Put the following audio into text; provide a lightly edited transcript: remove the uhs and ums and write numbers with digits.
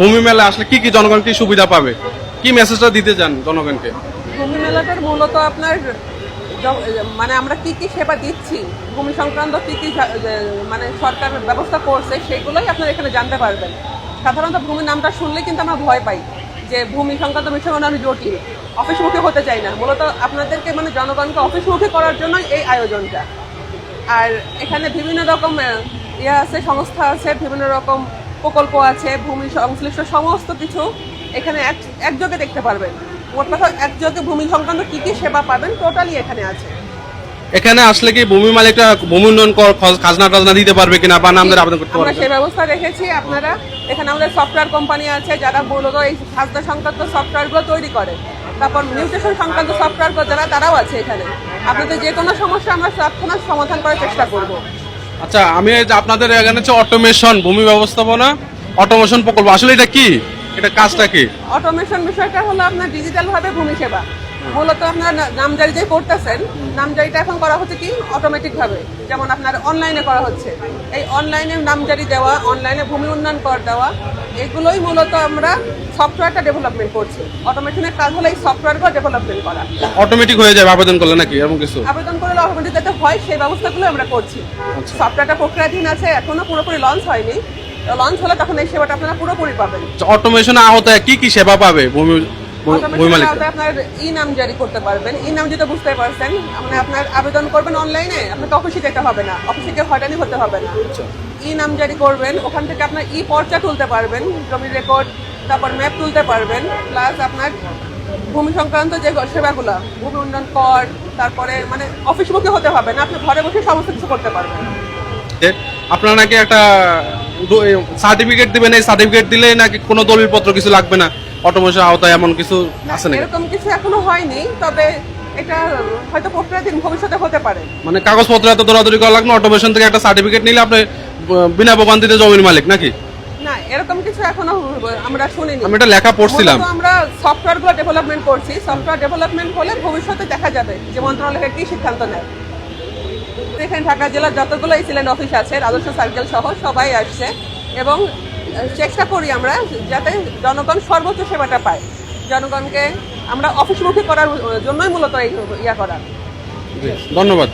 ভূমি মেলা আসলে কি কি জনগণ কি সুবিধা পাবে, কি মেসেজটা দিতে চান জনগণকে? ভূমি মেলাটার মূলত আপনার মানে আমরা কি কি সেবা দিচ্ছি, ভূমি সংক্রান্ত কি কি মানে সরকার ব্যবস্থা করছে সেগুলোই আপনারা এখানে জানতে পারবেন। সাধারণত ভূমি নামটা শুনলে কিন্তু আমরা ভয় পাই যে ভূমি সংক্রান্ত বিষয় মানে আমি জটিল, অফিসমুখী হতে চাই না। মূলত আপনাদেরকে মানে জনগণকে অফিসমুখী করার জন্যই এই আয়োজনটা। আর এখানে বিভিন্ন রকম আছে, সংস্থা আছে, বিভিন্ন রকম প্রকল্প আছে, ভূমি সংশ্লিষ্ট সমস্ত কিছু এখানে একযোগে দেখতে পারবেন। মোট কথা একযোগে ভূমি সংক্রান্ত কি কি সেবা পাবেন টোটালি এখানে আছে। এখানে আসলে কি ভূমি মালিকরা ভূমি উন্নয়ন খাজনা টাজনা দিতে পারবে কিনা বা নামদের আবেদন করতে আমরা পারবে? সেই ব্যবস্থা রেখেছি। আপনারা এখানে আমাদের সফটওয়্যার কোম্পানি আছে যারা মূলত এই খাজনা সংক্রান্ত সফটওয়্যারগুলো তৈরি করে। তারপর মিউটেশন সংক্রান্ত সফটওয়্যার যারা তারাও আছে এখানে। আপনাদের যে কোনো সমস্যা আমরা তৎক্ষণাৎ সমাধান করার চেষ্টা করব। আচ্ছা, আমি এই যে আপনাদের এখানে হচ্ছে অটোমেশন ভূমি ব্যবস্থাপনা অটোমেশন প্রকল্প, আসলে এটা কি, এটা কাজটা কি? অটোমেশন বিষয়টা হলো আপনার ডিজিটাল ভাবে ভূমি সেবা। মূলত আপনার নামজারি যে করতেছেন, নামজারিটা এখন করা হচ্ছে কি অটোমেটিক ভাবে, যেমন আপনার অনলাইনে করা হচ্ছে। এই অনলাইনে নামজারি দেওয়া, অনলাইনে ভূমি উন্নয়ন কর দেওয়া, এগুলোই মূলত আমরা সফটওয়্যারটা ডেভেলপমেন্ট করছি। অটোমেশনের কাজ হলো এই সফটওয়্যারগুলো ডেভেলপমেন্ট করা। অটোমেটিক হয়ে যাবে আবেদন করলে নাকি এরকম কিছু? আবেদন করলে অটোমেটিক যাতে হয় সেই ব্যবস্থাগুলো আমরা করছি। সফটওয়্যারটা প্রক্রিয়াধীন আছে, এখনো পুরোপুরি লঞ্চ হয়নি। লঞ্চ হলে তখন এই সেবাটা আপনারা পুরোপুরি পাবেন। অটোমেশনের আওতায় কি কি সেবা পাবে ভূমি মালিক? আপনার ই নাম জারি করতে পারবেন। ই নাম যেটা বুঝতে পারছেন, মানে আপনার আবেদন করবেন অনলাইনে, আপনাকে অফিসে যেতে হবে না, অফিসে গিয়ে হয়রানি হতে হবে না। ই নাম জারি করবেন, ওখান থেকে আপনার ই পর্চা তুলতে পারবেন, জমির রেকর্ড, তারপর ম্যাপ তুলতে পারবেন, প্লাস আপনার ভূমি সংক্রান্ত যে সেবাগুলো, ভূমি উন্নয়ন কর, তারপরে মানে অফিসমুখী হতে হবে না, আপনি ঘরে বসে সমস্ত কিছু করতে পারবেন। আপনারা নাকি একটা সার্টিফিকেট দিবেন, এই সার্টিফিকেট দিলে নাকি কোনো দলিলপত্র কিছু লাগবে না অটোমেশন আওতায়, এমন কিছু আছে নাকি? এরকম কিছু এখনো হয়নি, তবে এটা হয়তো প্রক্রিয়াধীন, ভবিষ্যতে হতে পারে। মানে কাগজপত্র এত দৌড়াদৌড়ি করা লাগবে, অটোমেশন থেকে একটা সার্টিফিকেট নিলে আপনি বিনা ভোগান্তিতে জমির মালিক নাকি? না, এরকম কিছু এখনো আমরা শুনিনি। আমি এটা লেখা পড়ছিলাম। আমরা সফটওয়্যারগুলো ডেভেলপমেন্ট করছি। সফটওয়্যার ডেভেলপমেন্ট হলে ভবিষ্যতে দেখা যাবে যে মন্ত্রণালয় কি সিদ্ধান্ত নেয়। এখানে ঢাকা জেলার যতগুলো সিল্যান্ড অফিস আছে, রাজস্ব সার্কেল সহ সবাই আসছে এবং চেষ্টা করি আমরা যাতে জনগণ সর্বোচ্চ সেবাটা পায়। জনগণকে আমরা অফিসমুখী করার জন্যই মূলত ইয়া করা। ধন্যবাদ।